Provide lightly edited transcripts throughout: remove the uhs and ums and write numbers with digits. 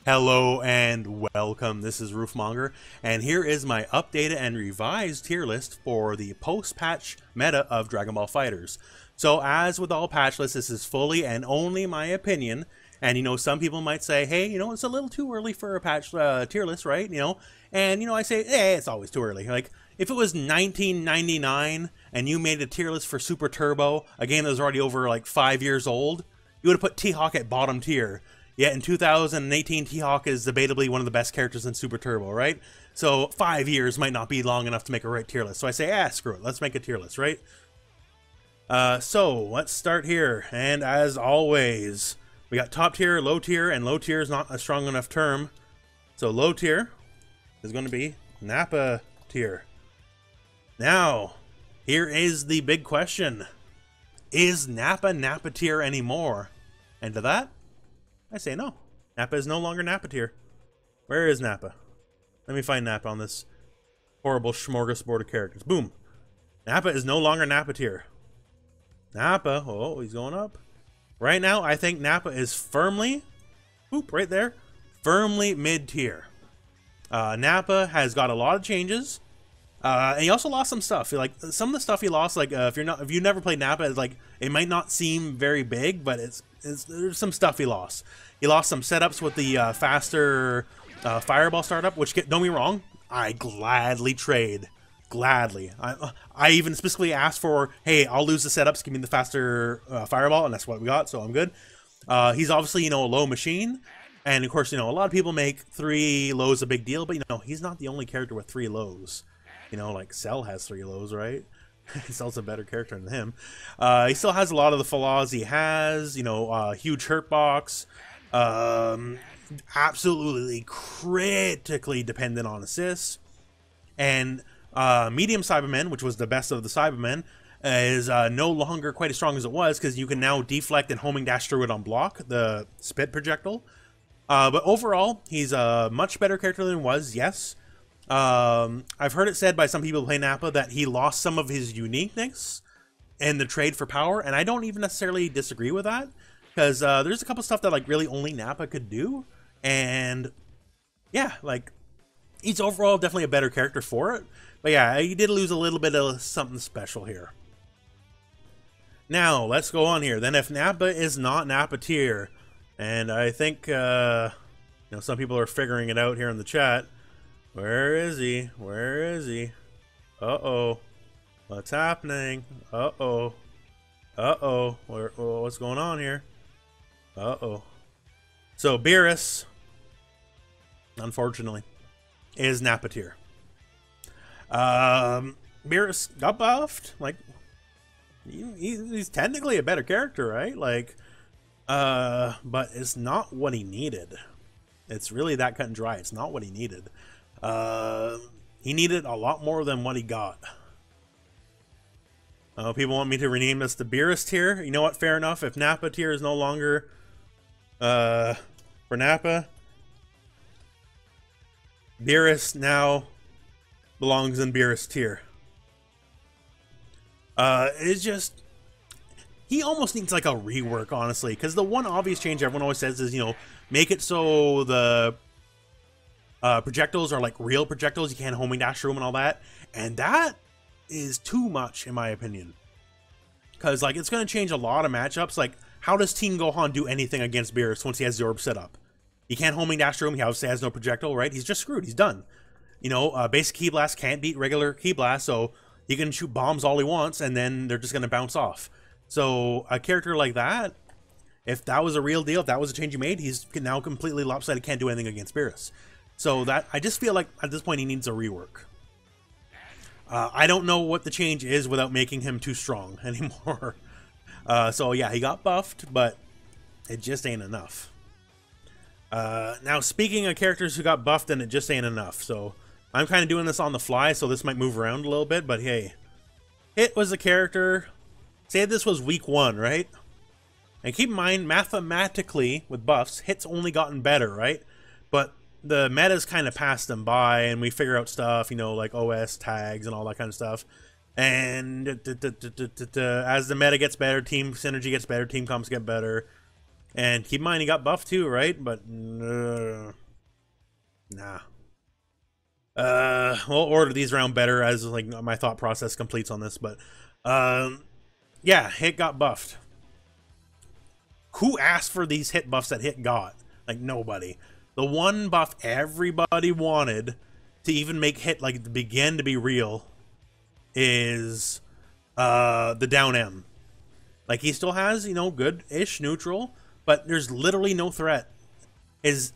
Hello and welcome, this is Rooflemonger, and here is my updated and revised tier list for the post-patch meta of Dragon Ball FighterZ. So as with all patch lists, this is fully and only my opinion, and some people might say, hey, it's a little too early for a patch tier list, right? And I say, it's always too early. Like, if it was 1999 and you made a tier list for Super Turbo, a game that was already over like 5 years old, you would have put T-Hawk at bottom tier. Yet in 2018, T-Hawk is debatably one of the best characters in Super Turbo, right? So 5 years might not be long enough to make a right tier list. So I say, screw it. Let's make a tier list, right? So let's start here. And as always, we got top tier, low tier, and low tier is not a strong enough term. So low tier is going to be Nappa tier. Now, here is the big question. Is Nappa Nappa tier anymore? And to that, I say no. Nappa is no longer Nappa tier. Where is Nappa? Let me find Nappa on this horrible smorgasbord of characters. Boom. Nappa is no longer Nappa tier. Nappa, oh, he's going up. Right now, I think Nappa is firmly, right there, firmly mid-tier. Nappa has got a lot of changes. And he also lost some stuff. Like some of the stuff he lost, like if you never played Nappa, it's like it might not seem very big, but there's some stuff he lost. He lost some setups with the faster fireball startup, which don't get me wrong, I gladly trade. Gladly. I even specifically asked for, hey, I'll lose the setups, give me the faster fireball, and that's what we got, so I'm good. He's obviously, a low machine. And of course, a lot of people make 3 lows a big deal, but he's not the only character with 3 lows. Like Cell has 3 lows, right? Cell's a better character than him. He still has a lot of the flaws he has, huge hurt box, absolutely critically dependent on assists, and medium Cybermen, which was the best of the Cybermen, is no longer quite as strong as it was, because you can now deflect and homing dash through it on block, the spit projectile. But overall, he's a much better character than he was, yes. I've heard it said by some people playing Nappa that he lost some of his uniqueness in the trade for power, and I don't even necessarily disagree with that, because there's a couple stuff that like really only Nappa could do, and yeah, like he's overall definitely a better character for it. But yeah, he did lose a little bit of something special here. Now let's go on here. Then if Nappa is not Nappa tier, and I think some people are figuring it out here in the chat. Where is he? Where is he? Uh-oh. What's happening? Uh-oh. Uh-oh. What's going on here? Uh-oh. So, Beerus, unfortunately, is Nappa tier. Beerus got buffed. Like, he's technically a better character, right? Like, but it's not what he needed. It's really that cut and dry. It's not what he needed. He needed a lot more than what he got. People want me to rename this the Beerus tier. You know what? Fair enough. If Nappa tier is no longer for Nappa, Beerus now belongs in Beerus tier. It's just he almost needs like a rework, honestly, because the one obvious change everyone always says is make it so the projectiles are like real projectiles. You can't homing dash through them and all that. And that is too much, in my opinion. Because like it's going to change a lot of matchups. Like, how does Team Gohan do anything against Beerus once he has the orb set up? He can't homing dash through him. He obviously has no projectile, right? He's just screwed. He's done. Basic Ki Blast can't beat regular Ki Blast, so he can shoot bombs all he wants, and then they're just going to bounce off. So a character like that, if that was a real deal, if that was a change you made, he's now completely lopsided, can't do anything against Beerus. So that, I just feel like at this point he needs a rework. I don't know what the change is without making him too strong anymore. So yeah, he got buffed, but it just ain't enough. Now speaking of characters who got buffed and it just ain't enough, so I'm kind of doing this on the fly, so this might move around a little bit, but hey. Hit was a character, say this was week 1, right? And keep in mind, mathematically, with buffs, Hit's only gotten better, right? But the meta's kind of passed them by, and we figure out stuff, like OS tags and all that kind of stuff. And as the meta gets better, team synergy gets better, team comps get better. And keep in mind, he got buffed too, right? But nah. We'll order these around better as like my thought process completes on this. But yeah, Hit got buffed. Who asked for these hit buffs that Hit got? Like nobody. The one buff everybody wanted to even make Hit like begin to be real is the down M. Like he still has, you know, good-ish neutral, but there's literally no threat. His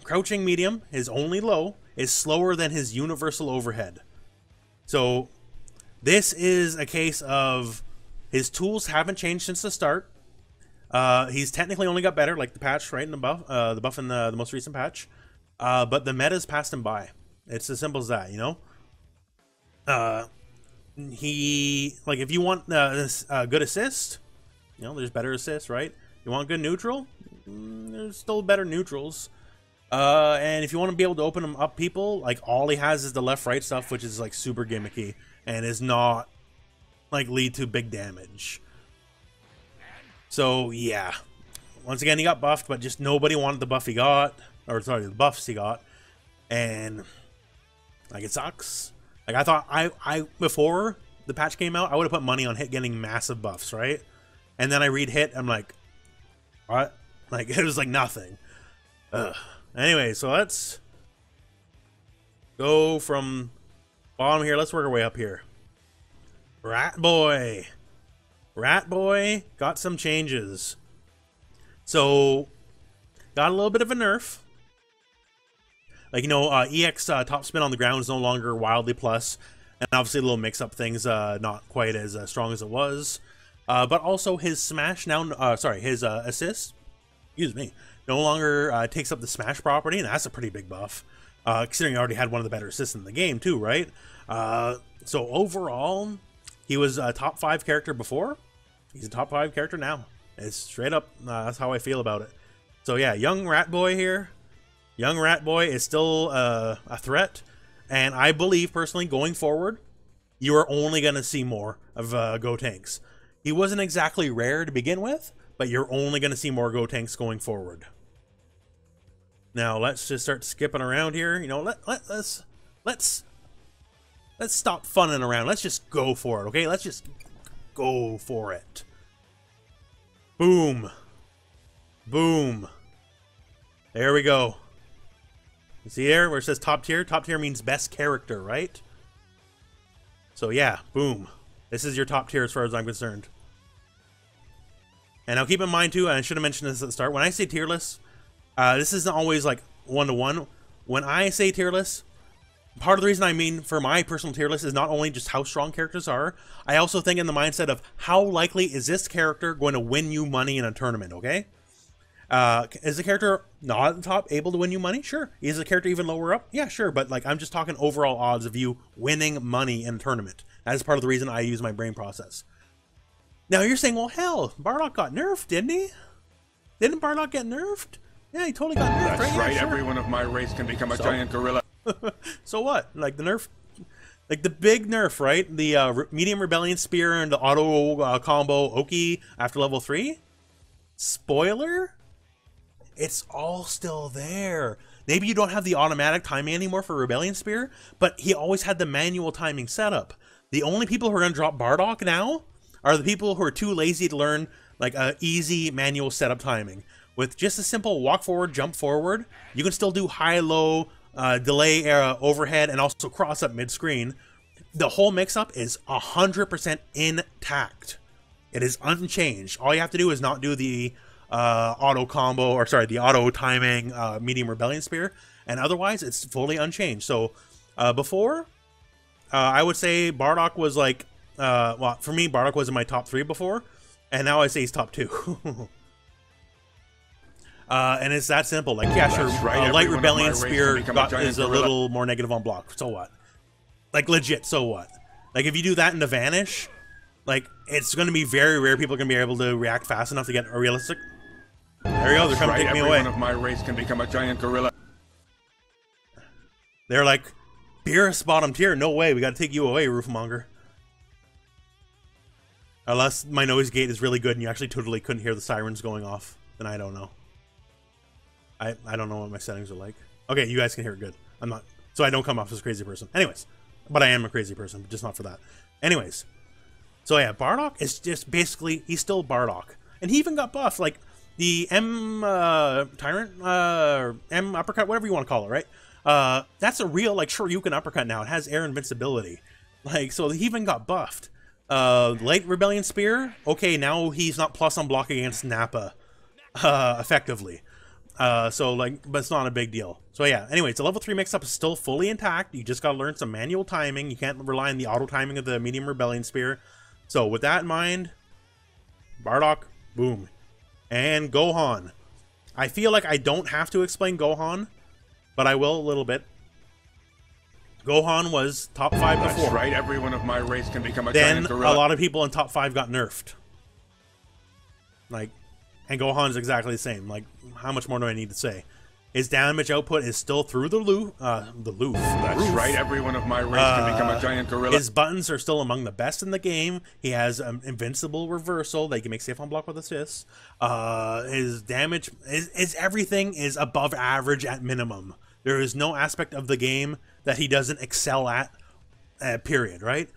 crouching medium, his only low, is slower than his universal overhead. So this is a case of his tools haven't changed since the start. He's technically only got better, like the patch, right, in the buff in the most recent patch. But the meta's passed him by. It's as simple as that, you know? He, like, if you want good assist, you know, there's better assist, right? You want good neutral? There's still better neutrals. And if you want to be able to open him up people, like, all he has is the left-right stuff, which is, like, super gimmicky and is not, like, lead to big damage. So, yeah. Once again, he got buffed, but just nobody wanted the buff he got. Or, sorry, the buffs he got. And, like, it sucks. Like, I thought, before the patch came out, I would have put money on Hit getting massive buffs, right? And then I read Hit, I'm like, what? Like, it was like nothing. Ugh. Anyway, so let's go from bottom here. Let's work our way up here. Rat Boy. Rat Boy got some changes. So, got a little bit of a nerf. Like, you know, EX top spin on the ground is no longer wildly plus. And obviously a little mix-up things, not quite as strong as it was. But also his smash now, his assist, excuse me, no longer takes up the smash property. And that's a pretty big buff. Considering he already had one of the better assists in the game too, right? So overall, he was a top 5 character before. He's a top 5 character now. It's straight up, that's how I feel about it. So yeah, young Rat Boy here. Young Rat Boy is still a threat, and I believe personally going forward, you are only going to see more of Gotenks. He wasn't exactly rare to begin with, but you're only going to see more Gotenks going forward. Now let's just start skipping around here. You know, let's stop funning around. Let's just go for it, okay? Let's just go for it. Boom, boom. There we go. You see there where it says top tier? Top tier means best character, right? So yeah, boom. This is your top tier as far as I'm concerned. And now keep in mind too, and I should have mentioned this at the start, when I say tier list, this isn't always like one-to-one. When I say tier list, part of the reason I mean for my personal tier list is not only just how strong characters are, I also think in the mindset of how likely is this character going to win you money in a tournament, okay? Is the character not at the top able to win you money? Sure. Is the character even lower up? Yeah, sure. But like, I'm just talking overall odds of you winning money in a tournament. That is part of the reason I use my brain process. Now you're saying, well, hell, Bardock got nerfed, didn't he? Didn't Bardock get nerfed? Yeah, he totally got nerfed. That's right. Yeah, sure. Everyone of my race can become a giant gorilla. So what? Like the nerf, like the big nerf, right? The medium rebellion spear and the auto combo Oki after level 3. Spoiler. It's all still there. Maybe you don't have the automatic timing anymore for Rebellion Spear, but he always had the manual timing setup. The only people who are going to drop Bardock now are the people who are too lazy to learn like a easy manual setup timing. With just a simple walk forward, jump forward, you can still do high-low, delay overhead, and also cross up mid-screen. The whole mix-up is 100% intact. It is unchanged. All you have to do is not do the auto combo, or sorry, the auto timing medium rebellion spear, and otherwise it's fully unchanged. So before, I would say Bardock was like, well, for me, Bardock was in my top 3 before, and now I say he's top 2. And it's that simple. Like, yeah, sure, right. light rebellion spear is a little more negative on block. So what? Like, legit, so what? Like, if you do that into Vanish, like, it's going to be very rare people are going to be able to react fast enough to get a realistic. There you go, they're coming to take me away. Everyone of my race can become a giant gorilla. They're like, Beerus bottom tier, no way, we got to take you away, rooflemonger. Unless my noise gate is really good and you actually totally couldn't hear the sirens going off. then I don't know. I don't know what my settings are like. Okay, you guys can hear it good. I'm not, so I don't come off as a crazy person. Anyways, but I am a crazy person, but just not for that. Anyways, so yeah, Bardock is just basically, he's still Bardock. And he even got buffed, like the M Tyrant, or M Uppercut, whatever you want to call it, right? That's a real, like, Shoryuken Uppercut now. It has air invincibility. Like, so he even got buffed. Light Rebellion Spear, okay, now he's not plus on block against Nappa, effectively. So, like, but it's not a big deal. So, yeah, anyways, the level 3 mix-up is still fully intact. You just gotta learn some manual timing. You can't rely on the auto-timing of the medium Rebellion Spear. So, with that in mind, Bardock, boom. And Gohan. I feel like I don't have to explain Gohan, but I will a little bit. Gohan was top 5 before. That's right, everyone of my race can become a then giant gorilla. A lot of people in top 5 got nerfed. Like, and Gohan's exactly the same. Like, how much more do I need to say? His damage output is still through the roof. That's right, everyone of my race can become a giant gorilla. His buttons are still among the best in the game. He has invincible reversal that he can make safe on block with assists. His damage, his everything is above average at minimum. There is no aspect of the game that he doesn't excel at, period, right?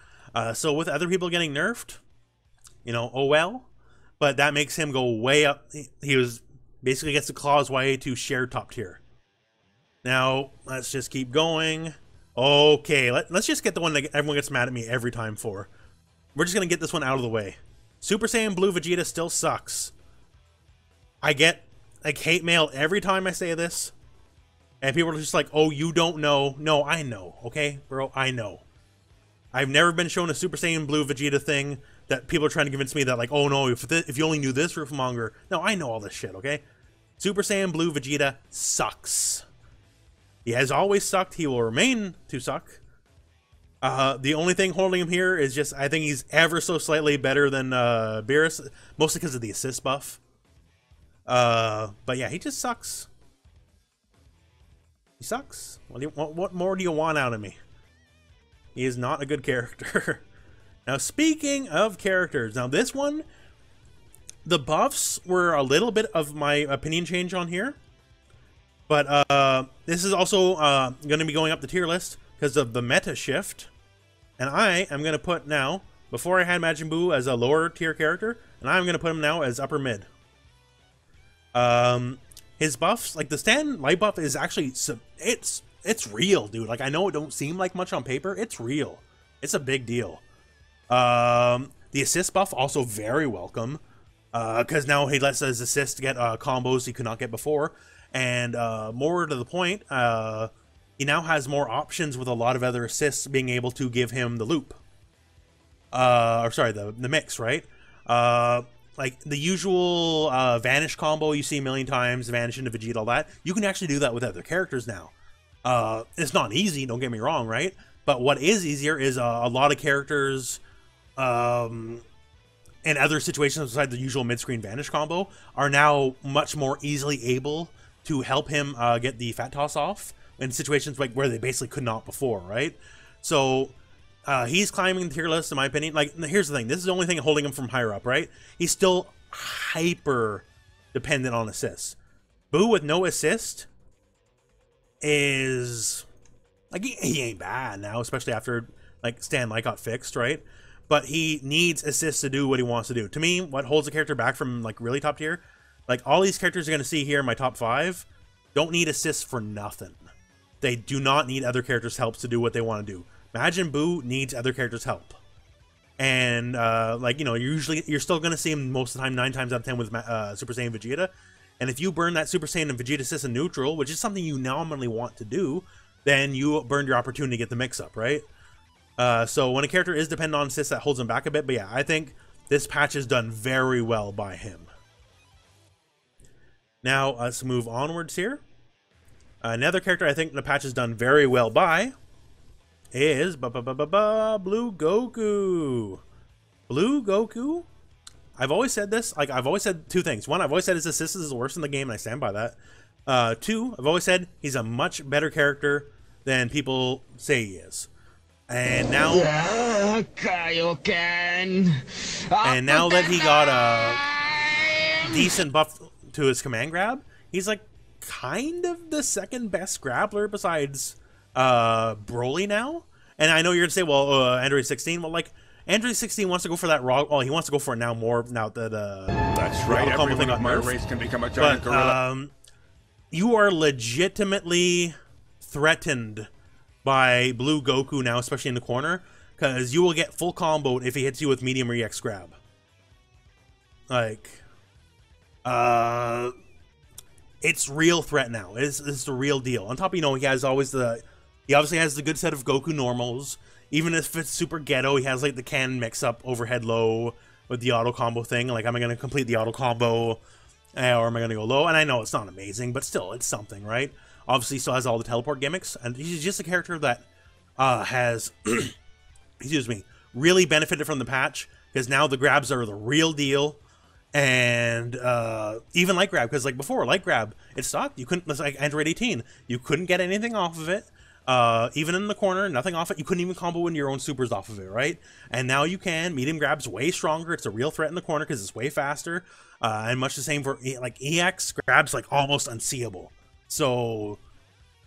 So with other people getting nerfed, you know, oh well. But that makes him go way up. He was basically gets to claw his way to shared top tier. Now, let's just keep going. Okay, let's just get the one that everyone gets mad at me every time for. We're just going to get this one out of the way. Super Saiyan Blue Vegeta still sucks. I get, like, hate mail every time I say this. And people are just like, oh, you don't know. No, I know, okay, bro? I know. I've never been shown a Super Saiyan Blue Vegeta thing that people are trying to convince me that, like, oh no, if you only knew this, rooflemonger. No, I know all this shit, okay? Super Saiyan Blue Vegeta sucks. He has always sucked. He will remain to suck. The only thing holding him here is just, I think he's ever so slightly better than Beerus, mostly because of the assist buff. But yeah, he just sucks. He sucks. What more do you want out of me? He is not a good character. Now, speaking of characters, now this one, the buffs were a little bit of my opinion change on here. But this is also going to be going up the tier list because of the meta shift. And I am going to put now, before I had Majin Buu as a lower tier character, and I'm going to put him now as upper mid. His buffs, like the stand light buff is actually, it's real, dude. Like, I know it don't seem like much on paper. It's real. It's a big deal. The assist buff also very welcome, because now he lets his assist get combos he could not get before, and more to the point, he now has more options with a lot of other assists being able to give him the loop, or sorry, the mix, right? Like the usual vanish combo you see a million times, vanish into Vegeta, all that, you can actually do that with other characters now. It's not easy, don't get me wrong, right? But what is easier is a lot of characters in other situations besides the usual mid-screen vanish combo are now much more easily able to help him get the fat toss off in situations like where they basically could not before, right? So he's climbing the tier list in my opinion. Like, here's the thing, this is the only thing holding him from higher up, right? He's still hyper dependent on assists. Buu with no assist is like, he ain't bad now, especially after like Stan Light got fixed, right? But he needs assists to do what he wants to do. To me, what holds a character back from like really top tier, like all these characters you're going to see here in my top 5 don't need assists for nothing. They do not need other characters' help to do what they want to do. Majin Buu needs other characters' help. And like, you know, you're still going to see him most of the time, 9 times out of 10 with Super Saiyan Vegeta. And if you burn that Super Saiyan and Vegeta assist in neutral, which is something you nominally want to do, then you burned your opportunity to get the mix-up, right? So when a character is dependent on assists, that holds him back a bit. But yeah, I think this patch is done very well by him. Now, let's move onwards here. Another character I think the patch is done very well by is Blue Goku. Blue Goku? I've always said this. Like, I've always said 2 things. 1, I've always said his assist is the worst in the game, and I stand by that. 2, I've always said he's a much better character than people say he is. And now, and now that he got a decent buff to his command grab, he's like kind of the second best grappler besides Broly now. And I know you're gonna say, well, Android 16. Well, like Android 16 wants to go for that raw. Well, he wants to go for it now more now that that's right. Everyone of my race can become a giant gorilla. You are legitimately threatened by Blue Goku now, especially in the corner, because you will get full comboed if he hits you with medium or EX grab. Like, it's real threat now. It's the real deal. On top, you know, he obviously has the good set of Goku normals. Even if it's super ghetto, he has like the can mix up overhead low with the auto combo thing. Like, am I going to complete the auto combo or am I going to go low? And I know it's not amazing, but still, it's something, right? Obviously, he still has all the teleport gimmicks, and he's just a character that has, excuse me, really benefited from the patch, because now the grabs are the real deal. And even light grab, because like before, light grab, it sucked. You couldn't, it's like Android 18, you couldn't get anything off of it. Even in the corner, nothing off it. You couldn't even combo in your own supers off of it, right? And now you can. Medium grab's way stronger. It's a real threat in the corner because it's way faster. And much the same for like EX grab's like almost unseeable. So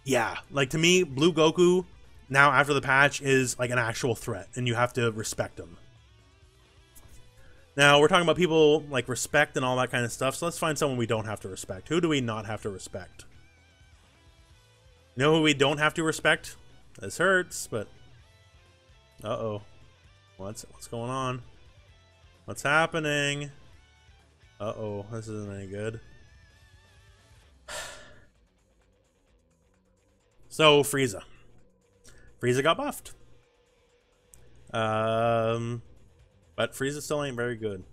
yeah, like to me, Blue Goku now after the patch is like an actual threat, and you have to respect him. Now we're talking about people like respect and all that kind of stuff. So let's find someone we don't have to respect. Who do we not have to respect? You know who we don't have to respect? This hurts, but uh-oh. What's going on? What's happening? Uh-oh, this isn't any good. So, Frieza. Frieza got buffed. But Frieza still ain't very good.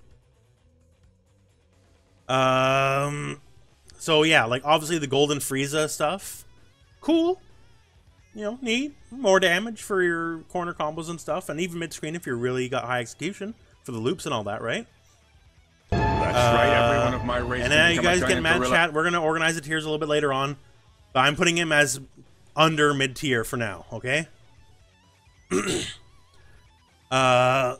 So yeah, like obviously the golden Frieza stuff. Cool, you know, neat, more damage for your corner combos and stuff, and even mid-screen if you really got high execution for the loops and all that, right? That's right, everyone of my race. And then you guys get mad chat. We're gonna organize the tiers a little bit later on, but I'm putting him as under mid-tier for now, okay? But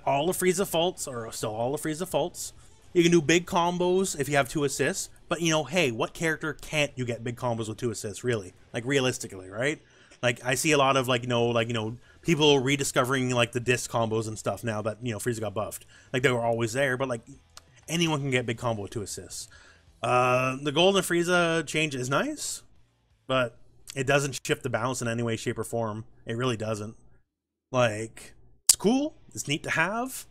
all of Frieza faults are still all of Frieza faults. You can do big combos if you have 2 assists. But, you know, hey, what character can't you get big combos with 2 assists, really? Like, realistically, right? Like, I see a lot of, like, people rediscovering, like, the disc combos and stuff now that, you know, Frieza got buffed. Like, they were always there, but, like, anyone can get big combo with 2 assists. The Golden Frieza change is nice, but it doesn't shift the balance in any way, shape, or form. It really doesn't. Like, it's cool. It's neat to have.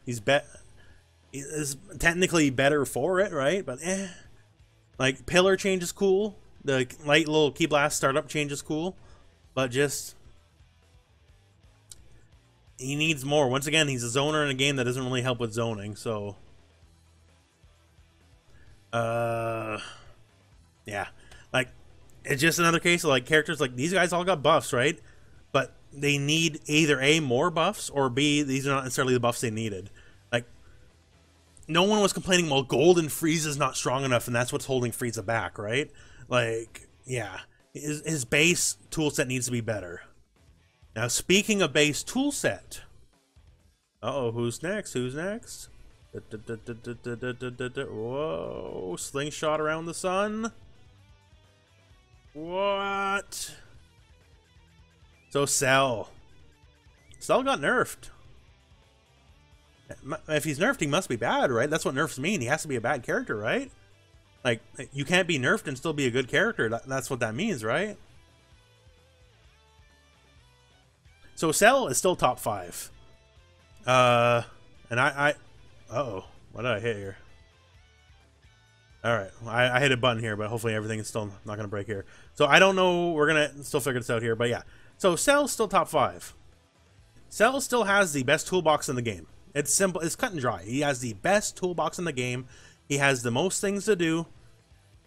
He's technically better for it, right? But, like, Pillar change is cool. The light little Ki Blast startup change is cool. But just, he needs more. Once again, he's a zoner in a game that doesn't really help with zoning, so. Yeah. Like, it's just another case of, like, characters like, these guys all got buffs, right? But they need either A, more buffs, or B, these are not necessarily the buffs they needed. Like, no one was complaining, well, Golden Frieza's not strong enough, and that's what's holding Frieza back, right? Like, yeah. His base toolset needs to be better. Now, speaking of base toolset... Uh-oh, who's next? Who's next? Whoa, slingshot around the sun? What? So, Cell. Cell got nerfed. If he's nerfed, he must be bad, right? That's what nerfs mean. He has to be a bad character, right? Like, you can't be nerfed and still be a good character. That's what that means, right? So Cell is still top 5. And uh-oh. What did I hit here? Alright. I hit a button here, but hopefully everything is still not going to break here. So I don't know. We're going to still figure this out here, but yeah. So Cell's still top 5. Cell still has the best toolbox in the game. It's simple. It's cut and dry. He has the best toolbox in the game. He has the most things to do.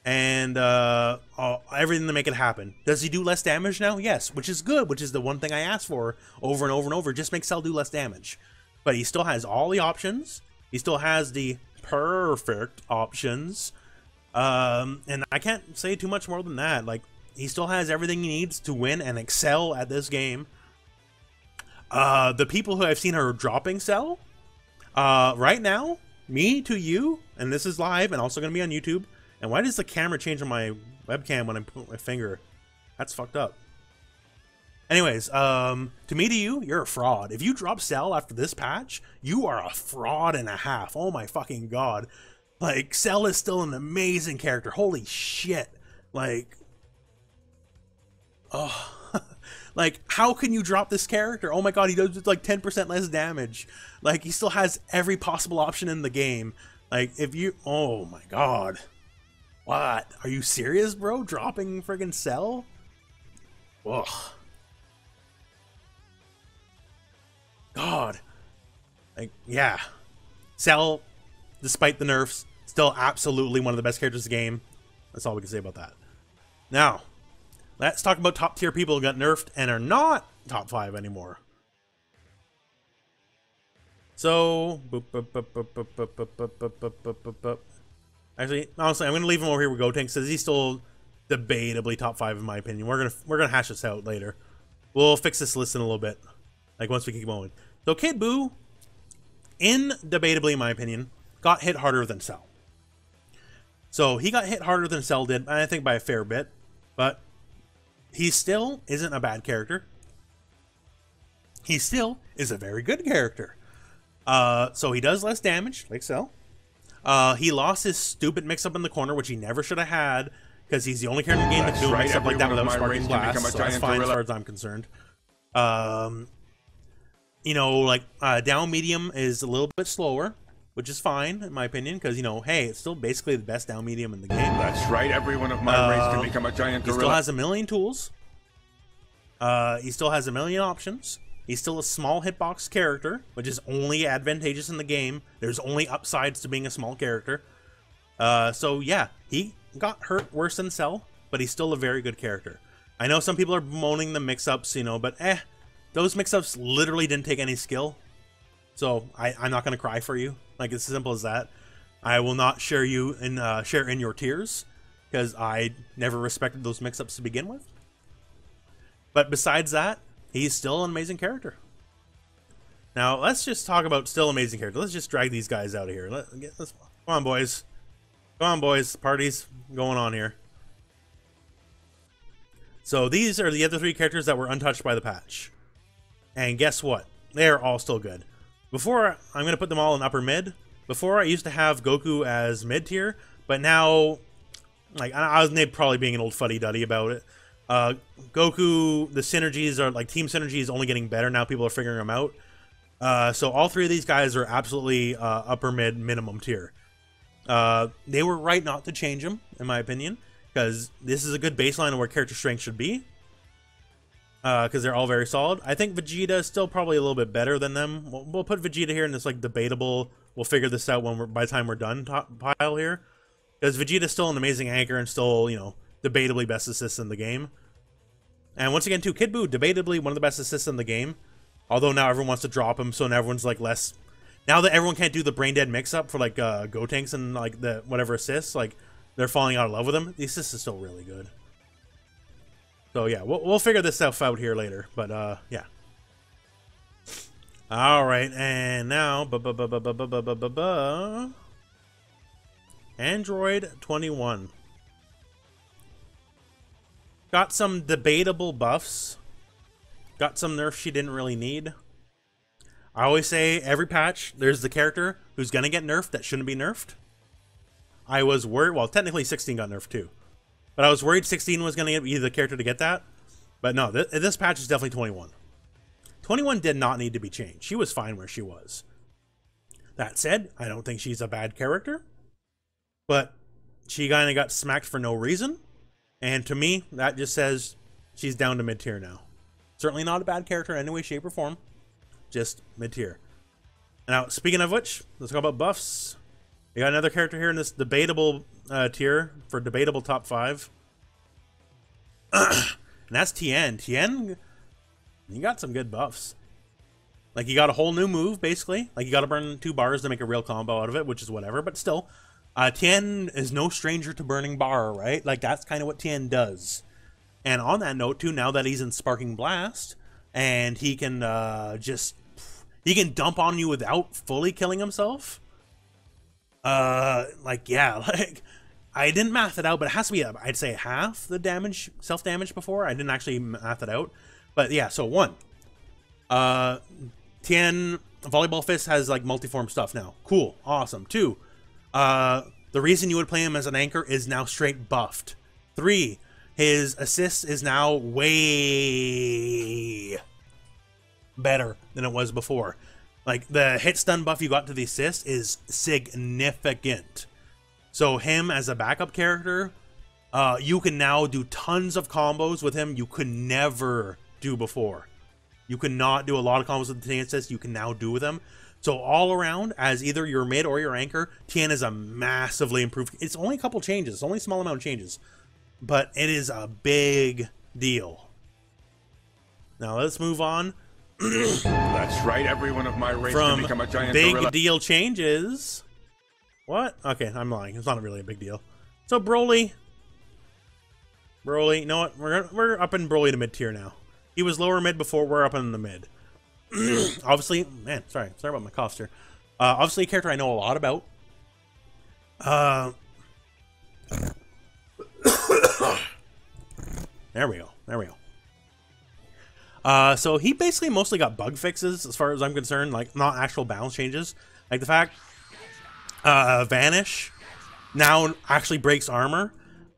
And everything to make it happen. Does he do less damage now? Yes, which is good, which is the one thing I asked for over and over and over. Just make Cell do less damage. But he still has all the options. He still has the perfect options. And I can't say too much more than that. Like, he still has everything he needs to win and excel at this game. The people who I've seen are dropping Cell right now me to you, and this is live and also going to be on YouTube. And why does the camera change on my webcam when I put my finger? That's fucked up. Anyways, to me to you, you're a fraud. If you drop Cell after this patch, you are a fraud and a half. Oh my fucking god. Like, Cell is still an amazing character. Holy shit. Like, oh, like, how can you drop this character? Oh my god, he does like 10% less damage. Like, he still has every possible option in the game. Like, if you, oh my god. What? Are you serious, bro? Dropping friggin' Cell? Ugh. God. Like, yeah. Cell, despite the nerfs, still absolutely one of the best characters in the game. That's all we can say about that. Now, let's talk about top tier people who got nerfed and are not top 5 anymore. So, actually, honestly, I'm gonna leave him over here with Gotenks because he's still debatably top 5 in my opinion. We're gonna hash this out later. We'll fix this list in a little bit, like once we keep going. So Kid Buu, debatably in my opinion, got hit harder than Cell. So he got hit harder than Cell did, and I think by a fair bit, but he still isn't a bad character. He still is a very good character. So he does less damage, like Cell. He lost his stupid mix-up in the corner, which he never should have had, because he's the only character in the game that can do a mix-up like that without sparking blast, so that's fine as far as I'm concerned. You know, like, down medium is a little bit slower, which is fine, in my opinion, because, you know, hey, it's still basically the best down medium in the game. That's right, everyone of my race can become a giant gorilla. He still has a million tools. He still has a million options. He's still a small hitbox character, which is only advantageous in the game. There's only upsides to being a small character. So yeah, he got hurt worse than Cell, but he's still a very good character. I know some people are bemoaning the mix-ups, you know, but those mix-ups literally didn't take any skill. So I'm not gonna cry for you. Like, it's as simple as that. I will not share in your tears, because I never respected those mix-ups to begin with. But besides that, he's still an amazing character. Now, let's just talk about still amazing character. Let's just drag these guys out of here. Come on, boys. Come on, boys. Party's going on here. So these are the other 3 characters that were untouched by the patch. And guess what? They're all still good. Before, I'm going to put them all in upper mid. Before, I used to have Goku as mid tier, but now, like, I was probably being an old fuddy-duddy about it. Goku, the synergies are, like, team synergy is only getting better now. People are figuring them out. So all 3 of these guys are absolutely upper mid minimum tier. They were right not to change them, in my opinion, because this is a good baseline of where character strength should be. Because they're all very solid. I think Vegeta is still probably a little bit better than them. We'll put Vegeta here in this, like, debatable, we'll figure this out when by the time we're done pile here. Because Vegeta's still an amazing anchor and still, you know, debatably best assist in the game. And once again, too, Kid Buu, debatably one of the best assists in the game. Although now everyone wants to drop him, so now everyone's, like, less... Now that everyone can't do the brain dead mix-up for, like, Gotenks and, like, the whatever assists, like, they're falling out of love with him. The assist is still really good. So yeah, we'll figure this stuff out here later, but yeah. All right, and now Android 21 got some debatable buffs, got some nerfs she didn't really need. I always say every patch there's the character who's gonna get nerfed that shouldn't be nerfed. I was worried, well, technically 16 got nerfed too. But I was worried 16 was going to be the character to get that. But no, this patch is definitely 21. 21 did not need to be changed. She was fine where she was. That said, I don't think she's a bad character. But she kind of got smacked for no reason. And to me, that just says she's down to mid-tier now. Certainly not a bad character in any way, shape, or form. Just mid-tier. Now, speaking of which, let's talk about buffs. We got another character here in this debatable tier for debatable top 5. And that's Tian. Tian, you got some good buffs. Like, you got a whole new move, basically. Like, you got to burn 2 bars to make a real combo out of it, which is whatever. But still, Tian is no stranger to burning bar, right? Like, that's kind of what Tian does. And on that note, too, now that he's in Sparking Blast, and he can he can dump on you without fully killing himself. Like, yeah, like, I didn't math it out, but it has to be, I'd say, half the damage, self-damage before. I didn't actually math it out. But yeah, so 1. Tian Volleyball Fist has, like, multiform stuff now. Cool. Awesome. 2. The reason you would play him as an anchor is now straight buffed. 3. His assist is now way better than it was before. Like, the hit stun buff you got to the assist is significant. So him as a backup character, you can now do tons of combos with him you could never do before. You could not do a lot of combos with the Tian assist you can now do with him. So all around, as either your mid or your anchor, Tian is a massively improved. It's only a couple changes. It's only a small amount of changes. But it is a big deal. Now let's move on. That's right. Every one of my race can become a giant big gorilla. Deal changes. What? Okay, I'm lying. It's not really a big deal. So Broly, you know what? We're up in Broly to mid tier now. He was lower mid before. We're up in the mid. Obviously, man, sorry about my coughs here. Obviously, a character I know a lot about. There we go. So he basically mostly got bug fixes as far as I'm concerned, like not actual balance changes. Like the fact Vanish now actually breaks armor.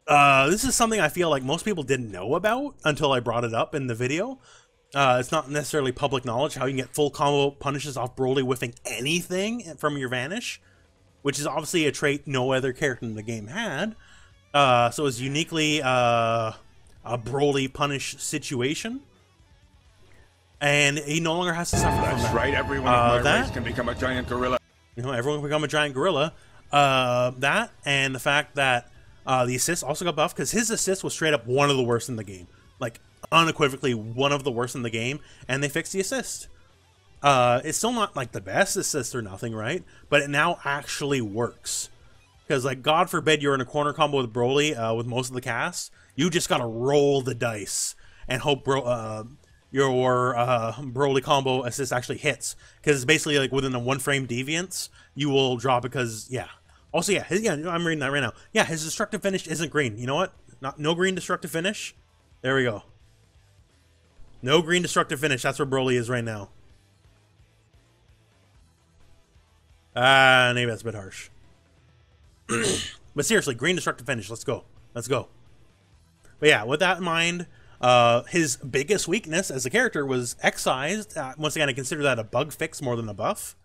This is something I feel like most people didn't know about until I brought it up in the video. It's not necessarily public knowledge how you can get full combo punishes off Broly whiffing anything from your Vanish, which is obviously a trait no other character in the game had. So it's uniquely a Broly punish situation. And he no longer has to suffer from that. That's right, everyone of my race can become a giant gorilla. You know, everyone can become a giant gorilla. That, and the fact that the assist also got buffed, because his assist was straight up one of the worst in the game. Like, unequivocally one of the worst in the game, and they fixed the assist. It's still not, like, the best assist or nothing, right? But it now actually works. Because, like, God forbid you're in a corner combo with Broly with most of the cast, you just gotta roll the dice and hope your Broly combo assist actually hits, because it's basically like within a 1 frame deviance you will drop, because also I'm reading that right now. Yeah, his destructive finish isn't green. You know what? No green destructive finish. There we go. No green destructive finish. That's where Broly is right now. Maybe that's a bit harsh. But seriously, green destructive finish. Let's go. But yeah, with that in mind, his biggest weakness as a character was excised. Once again, I consider that a bug fix more than a buff.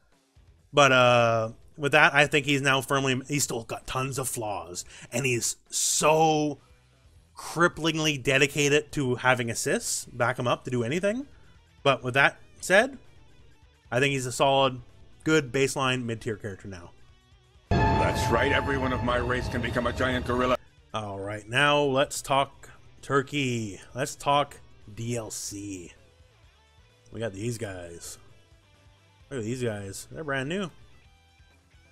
But with that, I think he's now he's still got tons of flaws. And he's so cripplingly dedicated to having assists, back him up to do anything. But with that said, I think he's a solid, good baseline mid-tier character now. That's right, everyone of my race can become a giant gorilla. Alright, now let's talk Turkey. Let's talk DLC. We got these guys. Look at these guys. They're brand new.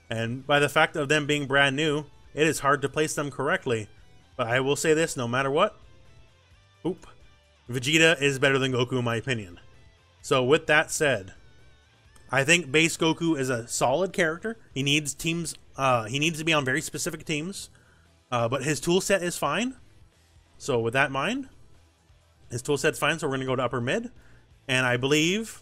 And by the fact of them being brand new, it is hard to place them correctly. But I will say this, no matter what, Vegeta is better than Goku in my opinion. So with that said, I think base Goku is a solid character. He needs teams. He needs to be on very specific teams. But his tool set is fine. So with that in mind, his tool set's fine. So we're going to go to upper mid. And I believe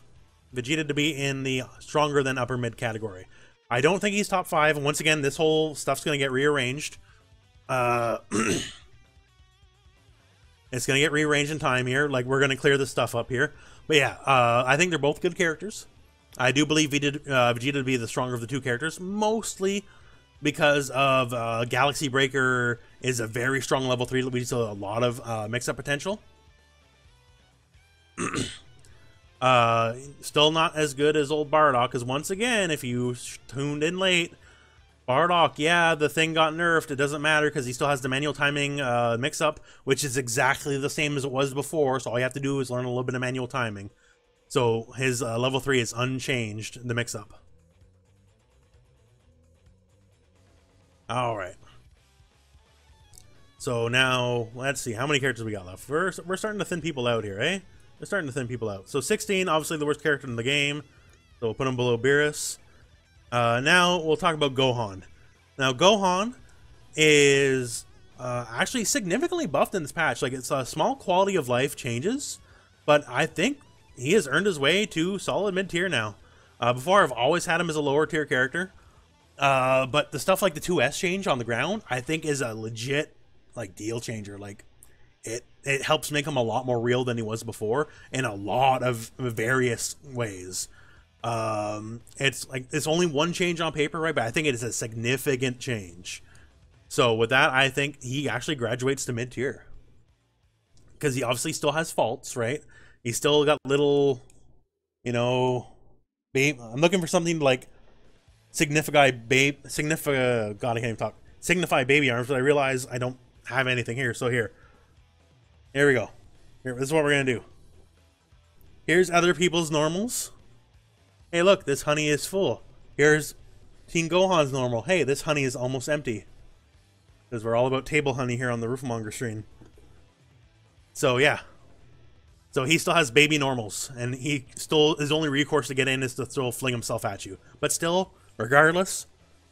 Vegeta to be in the stronger than upper mid category. I don't think he's top 5. And once again, this whole stuff's going to get rearranged. It's going to get rearranged in time here. Like, we're going to clear this stuff up here. But yeah, I think they're both good characters. I do believe Vegeta to be the stronger of the two characters, mostly because of Galaxy Breaker is a very strong level 3, leads to a lot of mix-up potential. Still not as good as old Bardock, because once again, if you tuned in late, Bardock, yeah, the thing got nerfed. It doesn't matter because he still has the manual timing mix-up, which is exactly the same as it was before, so all you have to do is learn a little bit of manual timing. So his level 3 is unchanged, the mix-up. Alright. So now, let's see, how many characters we got left? We're starting to thin people out here, eh? We're starting to thin people out. So 16, obviously the worst character in the game. So we'll put him below Beerus. Now we'll talk about Gohan. Now, Gohan is actually significantly buffed in this patch. Like, it's a small quality of life changes, but I think he has earned his way to solid mid-tier now. Before, I've always had him as a lower tier character, but the stuff like the 2S change on the ground, I think is a legit, like, deal changer. Like, it helps make him a lot more real than he was before in a lot of various ways. It's only one change on paper, right? But I think it is a significant change. So with that, I think he actually graduates to mid-tier. Because he obviously still has faults, right? He's still got little, you know, I'm looking for something to, like, signify baby arms, but I realize I don't have anything here. So here we go. Here, this is what we're gonna do. Here's other people's normals. Hey, look, this honey is full. Here's Teen Gohan's normal. Hey, this honey is almost empty. Because we're all about table honey here on the Rooflemonger stream. So, yeah. So he still has baby normals. And he still, his only recourse to get in is to still fling himself at you. But still, regardless,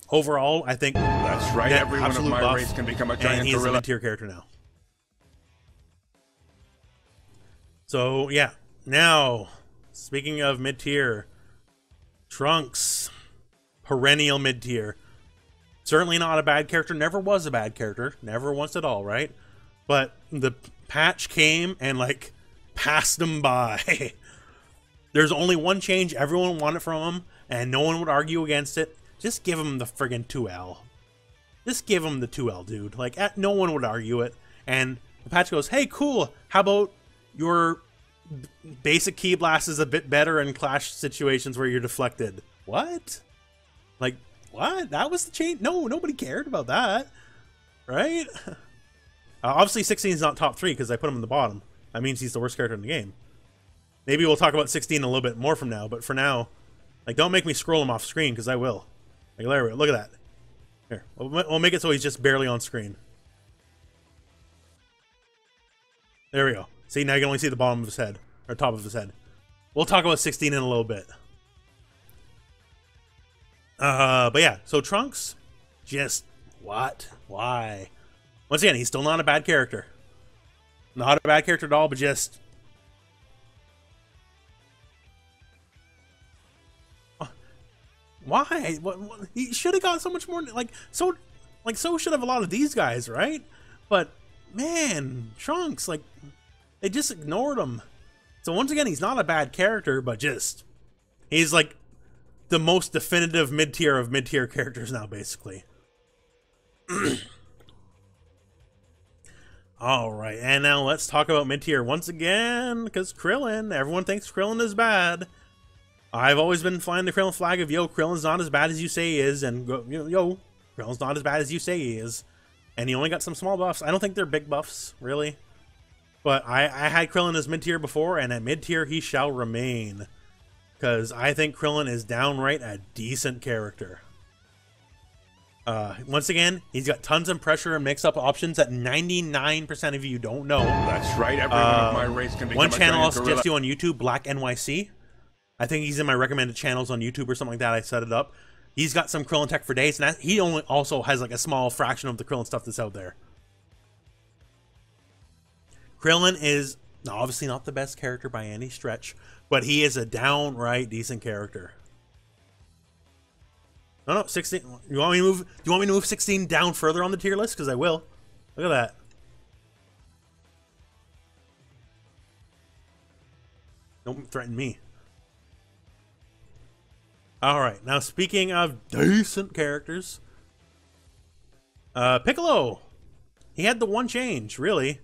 overall, I think... That's right, everyone of my race can become a giant and he's gorilla. A mid-tier character now. So, yeah. Now, speaking of mid-tier... Trunks, perennial mid-tier. Certainly not a bad character, never was a bad character, never once at all, right? But the patch came and, like, passed him by. There's only one change everyone wanted from him, and no one would argue against it. Just give him the friggin' 2L. Just give him the 2L, dude. Like, no one would argue it. And the patch goes, hey, cool, how about your... basic key blast is a bit better in clash situations where you're deflected. What? Like, what? That was the change? No, nobody cared about that. Right? Obviously, 16 is not top 3 because I put him in the bottom. That means he's the worst character in the game. Maybe we'll talk about 16 a little bit more from now, but for now, like, don't make me scroll him off screen because I will. Like, there we go. Look at that. Here, we'll make it so he's just barely on screen. There we go. See, now you can only see the bottom of his head, or top of his head. We'll talk about 16 in a little bit. But yeah, so Trunks, just what? Why? Once again, he's still not a bad character. Not a bad character at all, but just... Why? What, he should have got so much more, so should have a lot of these guys, right? But, man, Trunks, like... They just ignored him. So once again, he's not a bad character, but just... He's like the most definitive mid-tier of mid-tier characters now, basically. Alright, and now let's talk about mid-tier once again, because Krillin, everyone thinks Krillin is bad. I've always been flying the Krillin flag of, yo, Krillin's not as bad as you say he is, and yo, Krillin's not as bad as you say he is. And he only got some small buffs. I don't think they're big buffs, really. But I had Krillin as mid-tier before, and at mid-tier he shall remain. Because I think Krillin is downright a decent character. Once again, he's got tons of pressure and mix-up options that 99% of you don't know. That's right, everyone of my race can become one a channel I'll giant suggest gorilla. you on YouTube, Black NYC. I think he's in my recommended channels on YouTube or something like that. I set it up. He's got some Krillin tech for days, and he only also has like a small fraction of the Krillin stuff that's out there. Krillin is obviously not the best character by any stretch, but he is a downright decent character. No, 16. You want me to move? Do you want me to move 16 down further on the tier list? Because I will. Look at that. Don't threaten me. All right. Now, speaking of decent characters, Piccolo. He had the one change, really.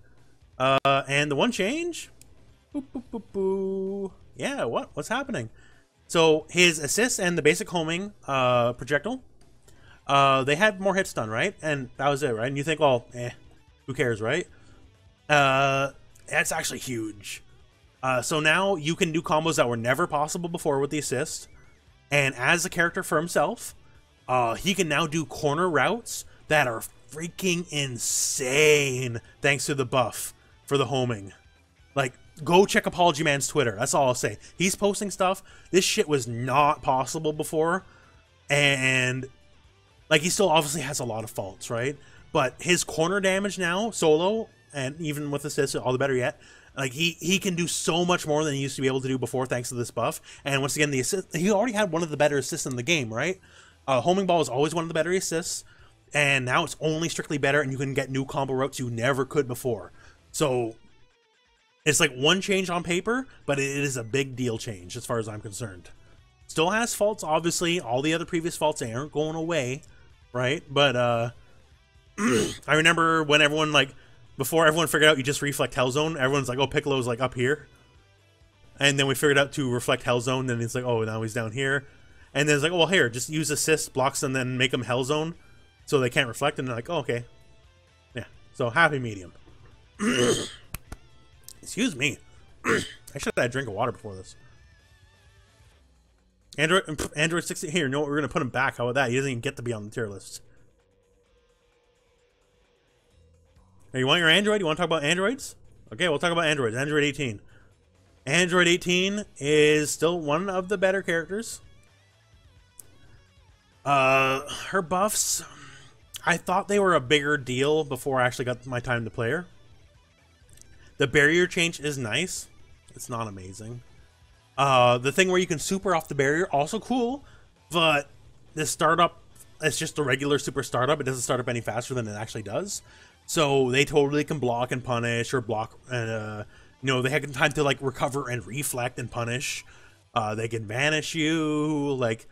And the one change, boop, boop, boop, boop. Yeah, what's happening? So his assist and the basic homing projectile, they had more hits done, right? And that was it, right? And you think, well, who cares, right? That's actually huge. So now you can do combos that were never possible before with the assist. And as a character for himself, he can now do corner routes that are freaking insane thanks to the buff for the homing. Like, go check Apology Man's Twitter. That's all I'll say. He's posting stuff. This shit was not possible before. And Like, he still obviously has a lot of faults, right? But his corner damage now, solo, and even with assists, all the better yet, like, he can do so much more than he used to be able to do before thanks to this buff. And once again, the assist, he already had one of the better assists in the game, right? Homing Ball is always one of the better assists, and now it's only strictly better, and you can get new combo routes you never could before. So it's like one change on paper, but it is a big deal change as far as I'm concerned. Still has faults, obviously. All the other previous faults, they aren't going away, right? But I remember when everyone, like, before everyone figured out you just reflect Hell Zone, everyone's like, oh, Piccolo's like up here. And then we figured out to reflect Hell Zone, and it's like, oh, now he's down here. And then it's like, oh, well, here, just use assist, blocks, and then make them Hell Zone so they can't reflect. And they're like, oh, okay. Yeah, so happy medium. Excuse me. I should have had a drink of water before this. Android 60, here, no, we're going to put him back. How about that? He doesn't even get to be on the tier list. Hey, you want your Android? You want to talk about Androids? Okay, we'll talk about Androids. Android 18. Android 18 is still one of the better characters. Her buffs, I thought they were a bigger deal before I actually got my time to play her. The barrier change is nice. It's not amazing. The thing where you can super off the barrier, also cool, but the startup, it's just a regular super startup. It doesn't start up any faster than it actually does. So they totally can block and punish, or block and, you know, they have time to, like, recover and reflect and punish. They can vanish you. Like,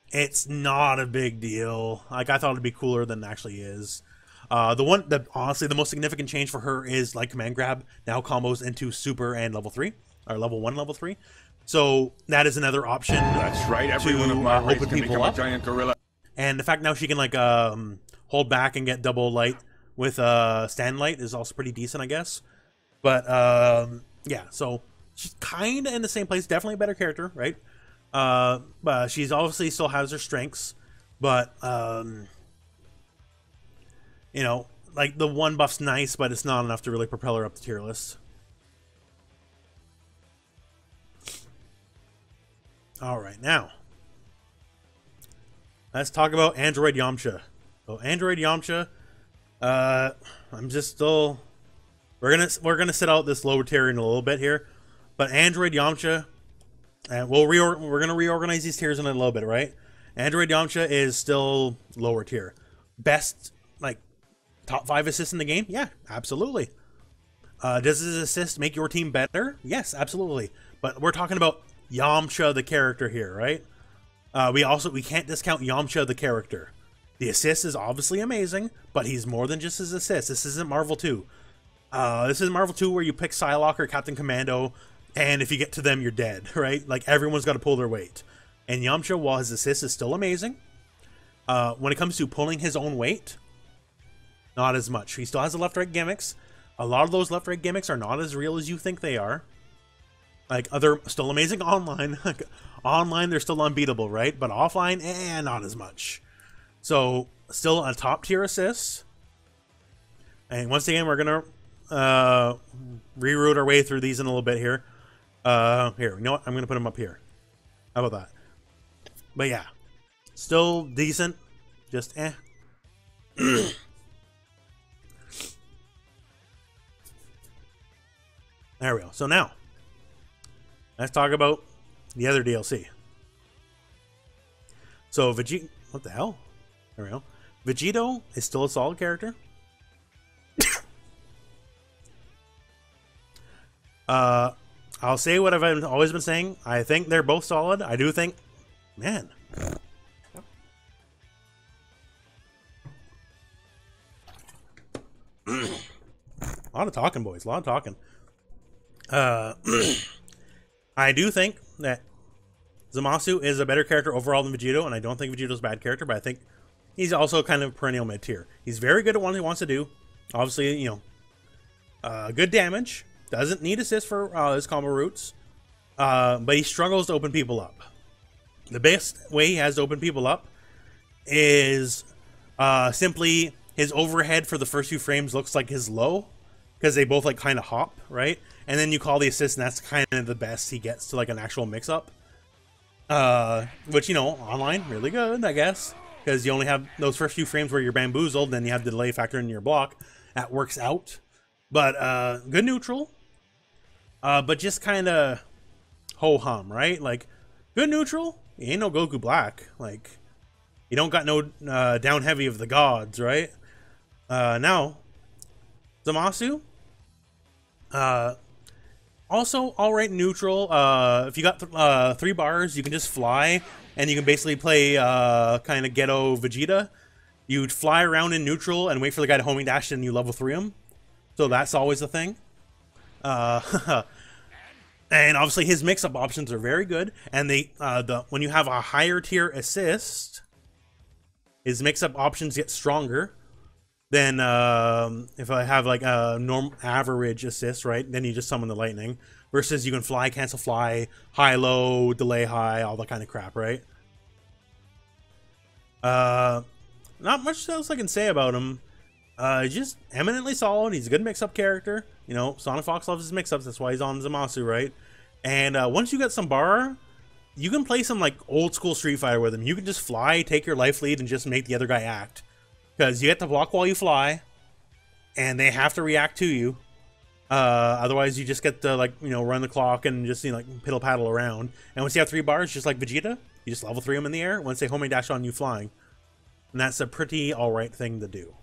it's not a big deal. Like, I thought it'd be cooler than it actually is. Honestly, the most significant change for her is, like, command grab now combos into super and level 3, or level 1, level 3. So that is another option. That's right. Every one of my race can become a giant gorilla. And the fact now she can, like, hold back and get double light with stand light is also pretty decent, I guess. But yeah, so she's kind of in the same place. Definitely a better character, right? But she's obviously still has her strengths, but you know, like, the one buff's nice, but it's not enough to really propel her up the tier list. All right, now let's talk about Android Yamcha. So Android Yamcha, I'm just still, we're gonna sit out this lower tier in a little bit here, but Android Yamcha, and we're gonna reorganize these tiers in a little bit, right? Android Yamcha is still lower tier. Best, like, top 5 assists in the game? Yeah, absolutely. Does his assist make your team better? Yes, absolutely. But we're talking about Yamcha the character here, right? We can't discount Yamcha the character. The assist is obviously amazing, but he's more than just his assist. This isn't Marvel 2. This is Marvel 2 where you pick Psylocke or Captain Commando, and if you get to them, you're dead, right? Like, everyone's got to pull their weight. And Yamcha, while his assist is still amazing, when it comes to pulling his own weight, not as much. He still has the left-right gimmicks. A lot of those left-right gimmicks are not as real as you think they are. Like, they're still amazing online. Online, they're still unbeatable, right? But offline, not as much. So, still a top-tier assist. And once again, we're going to reroute our way through these in a little bit here. Here, you know what? I'm going to put them up here. How about that? But yeah, still decent. Just There we go. So now, let's talk about the other DLC. So Vegeta, what the hell? There we go. Vegeta is still a solid character. I'll say what I've always been saying. I think they're both solid. I do think, man. A lot of talking, boys. A lot of talking. I do think that Zamasu is a better character overall than Vegeta, and I don't think Vegeta's a bad character, but I think he's also kind of perennial mid-tier. He's very good at what he wants to do. Obviously, you know, good damage. Doesn't need assist for his combo routes, but he struggles to open people up. The best way he has to open people up is simply his overhead for the first few frames looks like his low, because they both, like, kind of hop, right? And then you call the assist, and that's kind of the best he gets to, like, an actual mix-up. Which, you know, online, really good, I guess. because you only have those first few frames where you're bamboozled, then you have the delay factor in your block. That works out. But good neutral. But just kind of ho-hum, right? Like, good neutral, you ain't no Goku Black. Like, you don't got no down heavy of the gods, right? Now, Zamasu, also alright neutral. If you got 3 bars, you can just fly, and you can basically play kind of ghetto Vegeta. You'd fly around in neutral and wait for the guy to homing dash and you level 3 him. So that's always a thing. And obviously his mix-up options are very good, and when you have a higher tier assist, his mix-up options get stronger than if I have like a normal average assist, right? Then you just summon the lightning, versus you can fly, cancel fly, high, low, delay high, all that kind of crap, right? Not much else I can say about him. Just eminently solid. He's a good mix-up character. You know, Sonic Fox loves his mix-ups. That's why he's on Zamasu, right? And once you get some bar, you can play some like old school Street Fighter with him. You can just fly, take your life lead, and just make the other guy act. Because you get to block while you fly, and they have to react to you. Otherwise, you just get to, like, you know, run the clock and just, you know, like piddle paddle around. And once you have 3 bars, just like Vegeta, you just level 3 them in the air. Once they homing dash on you flying, and that's a pretty alright thing to do.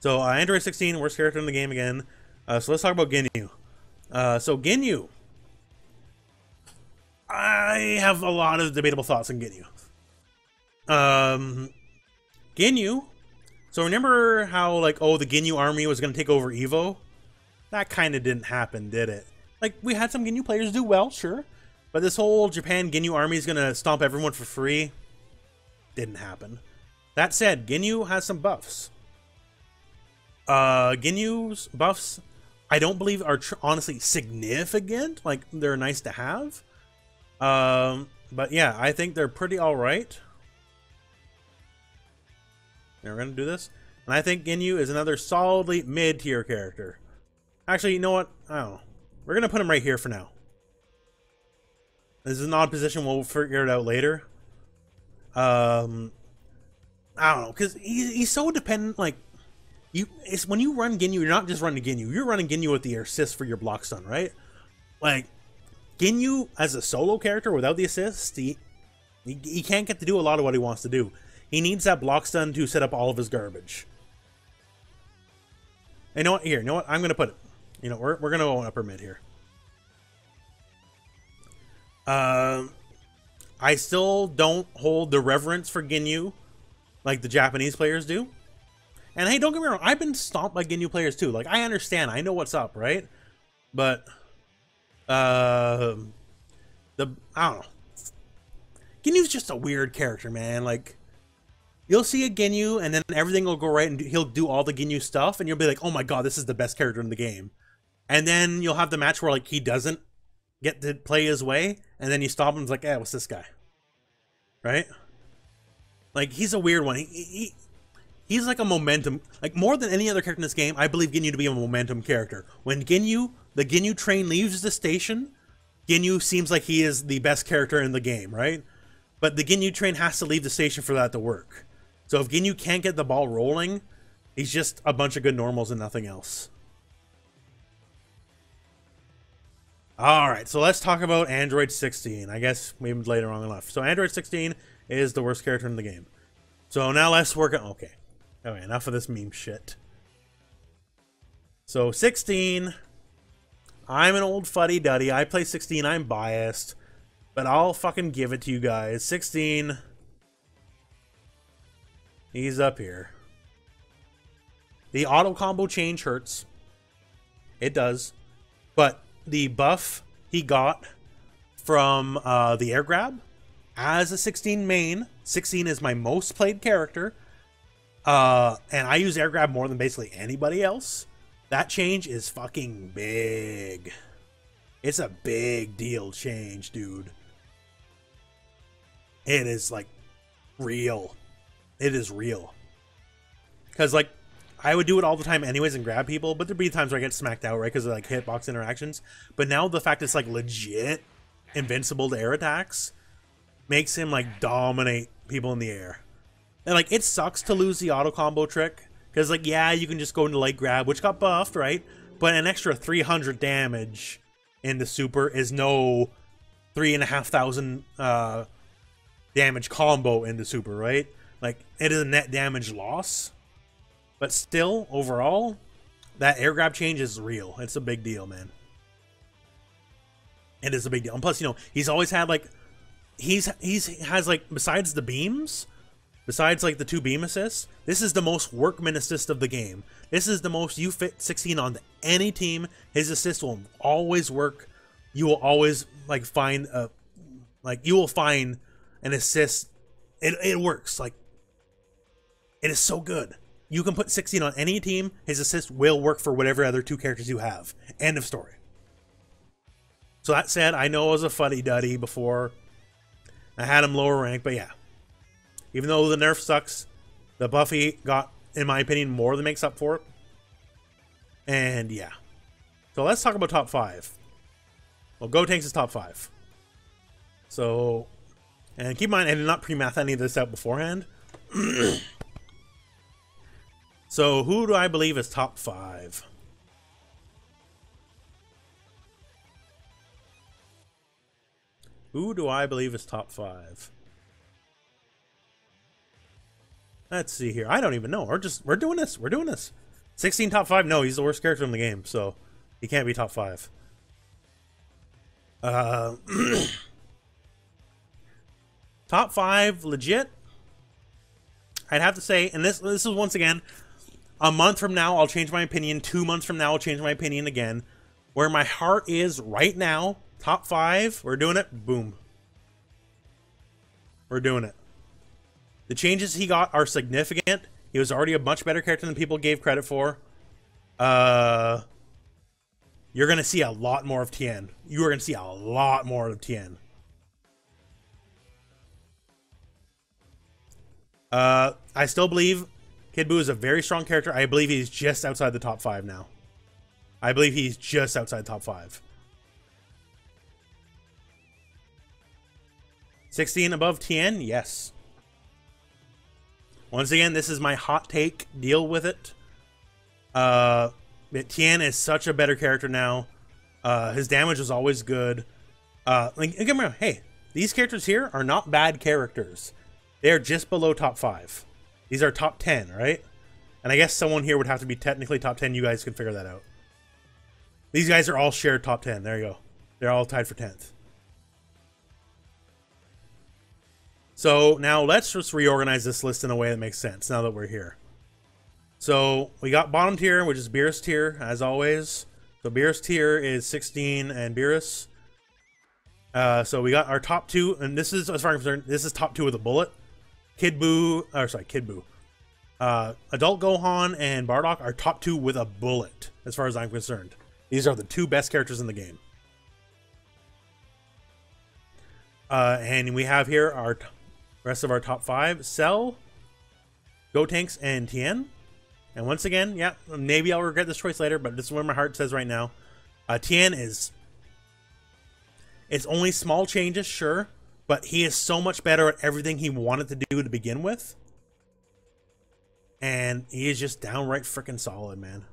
So Android 16, worst character in the game again. So let's talk about Ginyu. So Ginyu, I have a lot of debatable thoughts on Ginyu. Ginyu. So remember how, like, oh, the Ginyu army was going to take over Evo? That kind of didn't happen, did it? Like, we had some Ginyu players do well, sure. But this whole Japan Ginyu army is going to stomp everyone for free. Didn't happen. That said, Ginyu has some buffs. Ginyu's buffs, I don't believe are honestly significant. Like, they're nice to have. But yeah, I think they're pretty alright. We're going to do this. And I think Ginyu is another solidly mid-tier character. Actually, you know what? I don't know. We're going to put him right here for now. This is an odd position. We'll figure it out later. I don't know. Because he's so dependent. Like, when you run Ginyu, you're not just running Ginyu. You're running Ginyu with the assist for your block stun, right? Like, Ginyu as a solo character without the assist, he can't get to do a lot of what he wants to do. He needs that block stun to set up all of his garbage. And you know what? Here, you know what? I'm going to put it. You know, we're going to go upper mid here. I still don't hold the reverence for Ginyu like the Japanese players do. And hey, don't get me wrong, I've been stomped by Ginyu players too. Like, I understand, I know what's up, right? But I don't know. Ginyu's just a weird character, man. Like, you'll see a Ginyu and then everything will go right and he'll do all the Ginyu stuff and you'll be like, oh my god, this is the best character in the game. And then you'll have the match where, like, he doesn't get to play his way and then you stop him and it's like, what's this guy? Right? Like, he's a weird one. He's like a momentum, like, more than any other character in this game, I believe Ginyu to be a momentum character. When the Ginyu train leaves the station, Ginyu seems like he is the best character in the game, right? But the Ginyu train has to leave the station for that to work. So if Ginyu can't get the ball rolling, he's just a bunch of good normals and nothing else. Alright, so let's talk about Android 16. I guess maybe later on enough. So Android 16 is the worst character in the game. So now let's work on... Okay, enough of this meme shit. So 16... I'm an old fuddy-duddy. I play 16. I'm biased. But I'll fucking give it to you guys. 16... He's up here. The auto combo change hurts. It does. But the buff he got from the air grab, as a 16 main, 16 is my most played character, and I use air grab more than basically anybody else. That change is fucking big. It's a big deal change, dude. It is, like, real. It is real. Because, like, I would do it all the time anyways and grab people, but there'd be times where I get smacked out, right, because of, like, hitbox interactions. But now the fact it's, like, legit invincible to air attacks makes him, like, dominate people in the air. And like, it sucks to lose the auto combo trick, because like, yeah, you can just go into light grab, which got buffed, right? But an extra 300 damage in the super is no 3,500 damage combo in the super, right? Like, it is a net damage loss, but still, overall, that air grab change is real. It's a big deal, man. It is a big deal. And plus, you know, he's always had like, he has like, besides the beams, besides like the 2 beam assists, this is the most workman assist of the game. This is the most you fit 16 on any team. His assist will always work. You will always like find a, like you will find an assist. It works. Like, it is so good. You can put 16 on any team. His assist will work for whatever other 2 characters you have. End of story. So that said, I know I was a fuddy-duddy before. I had him lower rank, but yeah. Even though the nerf sucks, the Buffy got, in my opinion, more than makes up for it. And yeah. So let's talk about top 5. Well, Gotenks is top 5. So, and keep in mind, I did not pre-math any of this out beforehand. So, who do I believe is top 5? Who do I believe is top 5? Let's see here. I don't even know. We're doing this. We're doing this. 16 top 5? No, he's the worst character in the game, so he can't be top 5. Top 5, legit. I'd have to say, and this is once again, a month from now, I'll change my opinion. 2 months from now, I'll change my opinion again. Where my heart is right now, top 5, we're doing it. Boom. We're doing it. The changes he got are significant. He was already a much better character than people gave credit for. You're going to see a lot more of Tian. You are going to see a lot more of Tian. I still believe Kid Buu is a very strong character. I believe he's just outside the top 5 now. I believe he's just outside the top 5. 16 above Tian? Yes. Once again, this is my hot take. Deal with it. Tian is such a better character now. His damage was always good. Like, remember, hey, these characters here are not bad characters. They're just below top 5. These are top 10, right? And I guess someone here would have to be technically top 10. You guys can figure that out. These guys are all shared top 10. There you go. They're all tied for 10th. So now let's just reorganize this list in a way that makes sense now that we're here. So we got bottom tier, which is Beerus tier, as always. So Beerus tier is 16 and Beerus. So we got our top 2, and this is, as far as I'm concerned, this is top 2 with a bullet. Kid Buu, or sorry, Kid Buu. Adult Gohan and Bardock are top 2 with a bullet, as far as I'm concerned. These are the 2 best characters in the game. And we have here our rest of our top 5. Cell, Gotenks, and Tian. And once again, yeah, maybe I'll regret this choice later, but this is where my heart says right now. Tian is... It's only small changes, sure, but he is so much better at everything he wanted to do to begin with. And he is just downright freaking solid, man.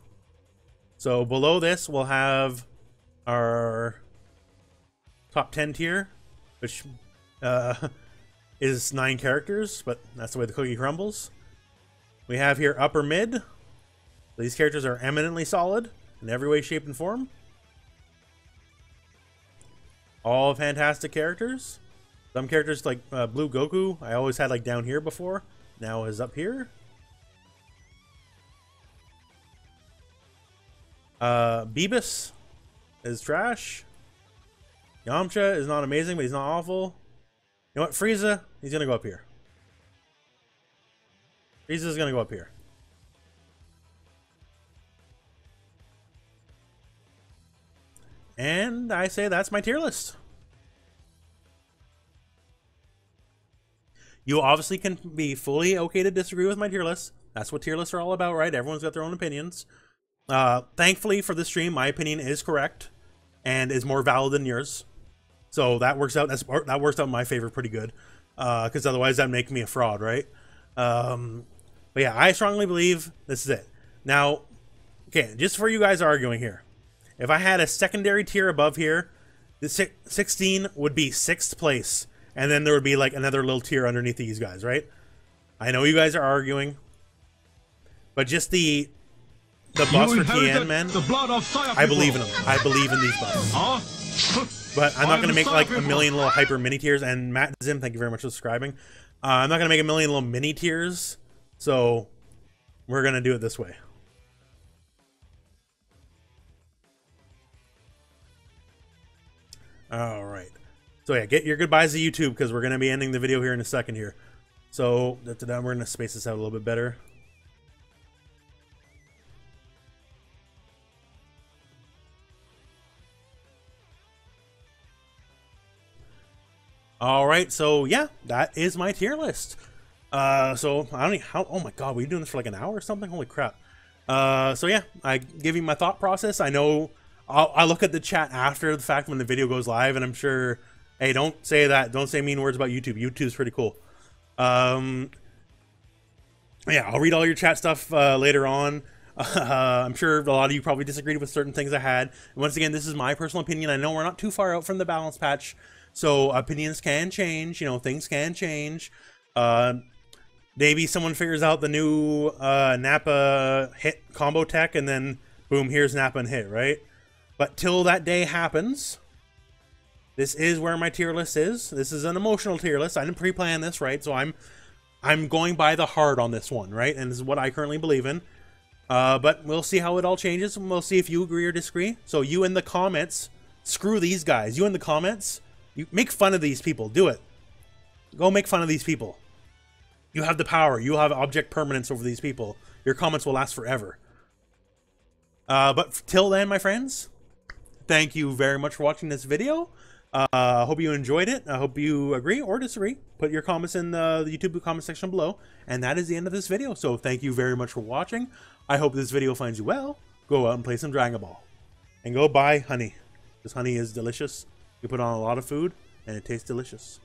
So below this, we'll have our top 10 tier, which is 9 characters, but that's the way the cookie crumbles. We have here upper mid. These characters are eminently solid in every way, shape, and form. All fantastic characters. Some characters like Blue Goku, I always had like down here before. Now is up here. Beerus is trash. Yamcha is not amazing, but he's not awful. You know what? Frieza, he's going to go up here. Frieza's going to go up here. And I say that's my tier list. You obviously can be fully okay to disagree with my tier list. That's what tier lists are all about, right? Everyone's got their own opinions. Thankfully for this stream, my opinion is correct and is more valid than yours. So that works out. That works out in my favor pretty good. Because otherwise that'd make me a fraud, right? But yeah, I strongly believe this is it. Now, okay, just for you guys arguing here, if I had a secondary tier above here, the 16 would be 6th place, and then there would be like another little tier underneath these guys, right? I know you guys are arguing, but just the buffs for Tian, man, I believe in them. I believe in these buffs. But I'm not going to make like a million little hyper mini tiers. And Matt Zim, thank you very much for subscribing. I'm not going to make a million little mini tiers, so we're going to do it this way. All right. So yeah, get your goodbyes to YouTube, because we're going to be ending the video here in a second here. So we're going to space this out a little bit better. All right, so yeah, that is my tier list. So I don't know how. Oh my god, were you doing this for like an hour or something? Holy crap. So yeah, I give you my thought process. I know I look at the chat after the fact when the video goes live, and I'm sure, hey, don't say that. Don't say mean words about YouTube. YouTube's pretty cool. Yeah, I'll read all your chat stuff later on. I'm sure a lot of you probably disagreed with certain things I had. And once again, this is my personal opinion. I know we're not too far out from the balance patch, so opinions can change. You know, things can change. Maybe someone figures out the new Nappa hit combo tech, and then boom, here's Nappa and hit, right? But till that day happens, this is where my tier list is. This is an emotional tier list. I didn't pre-plan this, right? So I'm going by the heart on this one, right? And this is what I currently believe in. But we'll see how it all changes, and we'll see if you agree or disagree. So you in the comments, screw these guys. You in the comments, you make fun of these people. Do it. Go make fun of these people. You have the power. You have object permanence over these people. Your comments will last forever. But till then, my friends, thank you very much for watching this video. I hope you enjoyed it. I hope you agree or disagree. Put your comments in the YouTube comment section below. And that is the end of this video. So thank you very much for watching. I hope this video finds you well. Go out and play some Dragon Ball. And go buy honey. This honey is delicious. You put on a lot of food and it tastes delicious.